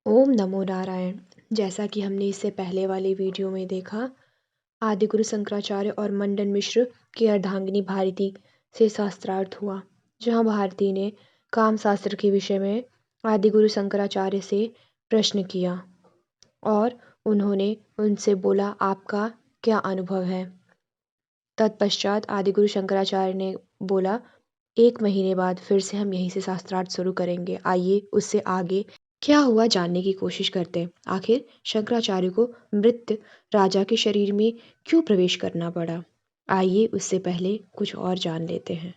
ओम नमो नारायण। जैसा कि हमने इससे पहले वाली वीडियो में देखा, आदिगुरु शंकराचार्य और मंडन मिश्र की अर्धांगिनी भारती से शास्त्रार्थ हुआ, जहाँ भारती ने काम शास्त्र के विषय में आदिगुरु शंकराचार्य से प्रश्न किया और उन्होंने उनसे बोला, आपका क्या अनुभव है। तत्पश्चात आदिगुरु शंकराचार्य ने बोला, 1 महीने बाद फिर से हम यहीं से शास्त्रार्थ शुरू करेंगे। आइए उससे आगे क्या हुआ जानने की कोशिश करते हैं। आखिर शंकराचार्य को मृत राजा के शरीर में क्यों प्रवेश करना पड़ा। आइए उससे पहले कुछ और जान लेते हैं।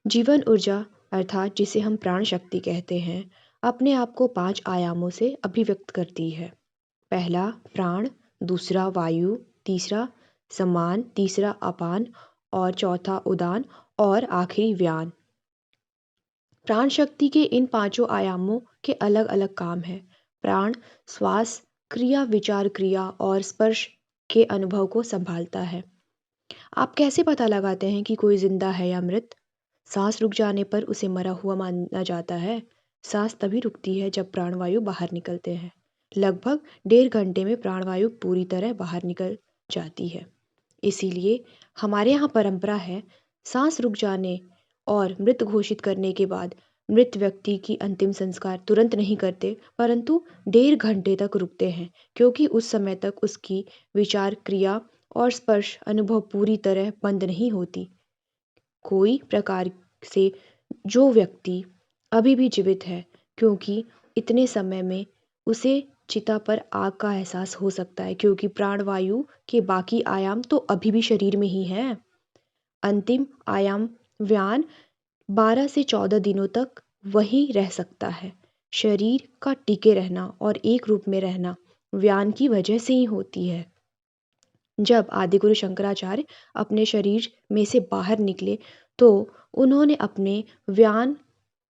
जीवन ऊर्जा अर्थात जिसे हम प्राण शक्ति कहते हैं, अपने आप को 5 आयामों से अभिव्यक्त करती है। पहला प्राण, दूसरा वायु, तीसरा समान, तीसरा अपान और चौथा उदान और आखिरी व्यान। प्राण शक्ति के इन 5 आयामों के अलग अलग काम हैं। प्राण श्वास क्रिया, विचार क्रिया और स्पर्श के अनुभव को संभालता है। आप कैसे पता लगाते हैं कि कोई जिंदा है या मृत? सांस रुक जाने पर उसे मरा हुआ माना जाता है। सांस तभी रुकती है जब प्राणवायु बाहर निकलते हैं। लगभग 1.5 घंटे में प्राणवायु पूरी तरह बाहर निकल जाती है। इसीलिए हमारे यहाँ परंपरा है, सांस रुक जाने और मृत घोषित करने के बाद मृत व्यक्ति की अंतिम संस्कार तुरंत नहीं करते, परंतु 1.5 घंटे तक रुकते हैं, क्योंकि उस समय तक उसकी विचार क्रिया और स्पर्श अनुभव पूरी तरह बंद नहीं होती। कोई प्रकार से जो व्यक्ति अभी भी जीवित है, क्योंकि इतने समय में उसे चिता पर आग का एहसास हो सकता है, क्योंकि प्राणवायु के बाकी आयाम तो अभी भी शरीर में ही है। अंतिम आयाम व्यान 12 से 14 दिनों तक वहीं रह सकता है। शरीर का टिके रहना और एक रूप में रहना व्यान की वजह से ही होती है। जब आदिगुरु शंकराचार्य अपने शरीर में से बाहर निकले तो उन्होंने अपने व्यान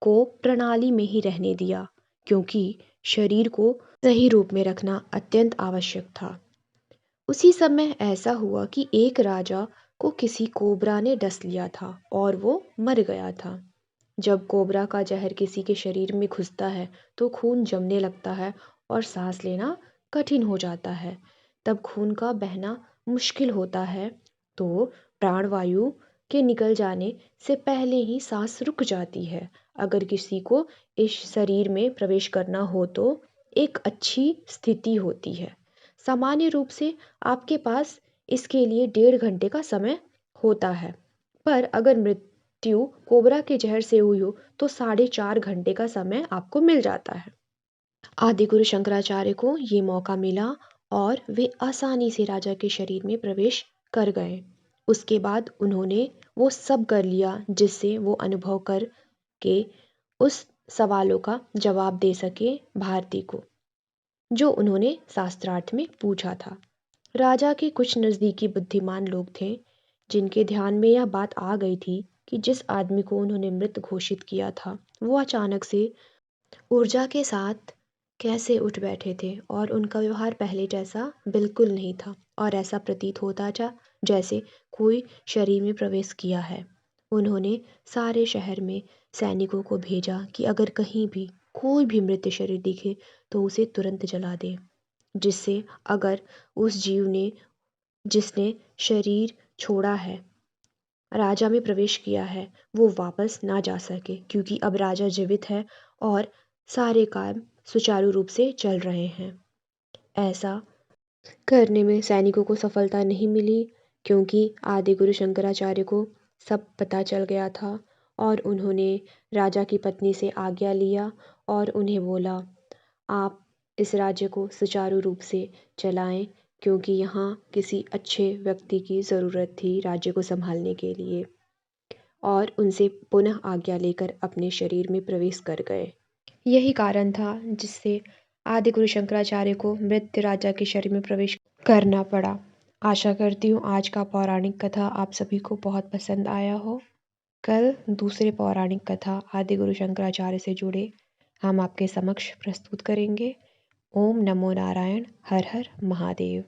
को प्रणाली में ही रहने दिया, क्योंकि शरीर को सही रूप में रखना अत्यंत आवश्यक था। उसी समय ऐसा हुआ कि एक राजा को किसी कोबरा ने डस लिया था और वो मर गया था। जब कोबरा का जहर किसी के शरीर में घुसता है तो खून जमने लगता है और सांस लेना कठिन हो जाता है। तब खून का बहना मुश्किल होता है, तो प्राणवायु के निकल जाने से पहले ही सांस रुक जाती है। अगर किसी को इस शरीर में प्रवेश करना हो तो एक अच्छी स्थिति होती है। सामान्य रूप से आपके पास इसके लिए 1.5 घंटे का समय होता है, पर अगर मृत्यु कोबरा के जहर से हुई हो तो 4.5 घंटे का समय आपको मिल जाता है। आदिगुरु शंकराचार्य को ये मौका मिला और वे आसानी से राजा के शरीर में प्रवेश कर गए। उसके बाद उन्होंने वो सब कर लिया जिससे वो अनुभव कर के उस सवालों का जवाब दे सके भारती को, जो उन्होंने शास्त्रार्थ में पूछा था। राजा के कुछ नज़दीकी बुद्धिमान लोग थे, जिनके ध्यान में यह बात आ गई थी कि जिस आदमी को उन्होंने मृत घोषित किया था वो अचानक से ऊर्जा के साथ कैसे उठ बैठे थे और उनका व्यवहार पहले जैसा बिल्कुल नहीं था और ऐसा प्रतीत होता था जैसे कोई शरीर में प्रवेश किया है। उन्होंने सारे शहर में सैनिकों को भेजा कि अगर कहीं भी कोई भी मृत शरीर दिखे तो उसे तुरंत जला दे, जिससे अगर उस जीव ने जिसने शरीर छोड़ा है, राजा में प्रवेश किया है, वो वापस ना जा सके, क्योंकि अब राजा जीवित है और सारे काम सुचारू रूप से चल रहे हैं। ऐसा करने में सैनिकों को सफलता नहीं मिली, क्योंकि आदिगुरु शंकराचार्य को सब पता चल गया था और उन्होंने राजा की पत्नी से आज्ञा लिया और उन्हें बोला, आप इस राज्य को सुचारू रूप से चलाएं, क्योंकि यहाँ किसी अच्छे व्यक्ति की ज़रूरत थी राज्य को संभालने के लिए। और उनसे पुनः आज्ञा लेकर अपने शरीर में प्रवेश कर गए। यही कारण था जिससे आदिगुरु शंकराचार्य को मृत राजा के शरीर में प्रवेश करना पड़ा। आशा करती हूँ आज का पौराणिक कथा आप सभी को बहुत पसंद आया हो। कल दूसरे पौराणिक कथा आदिगुरु शंकराचार्य से जुड़े हम आपके समक्ष प्रस्तुत करेंगे। ओम नमो नारायण। हर हर महादेव।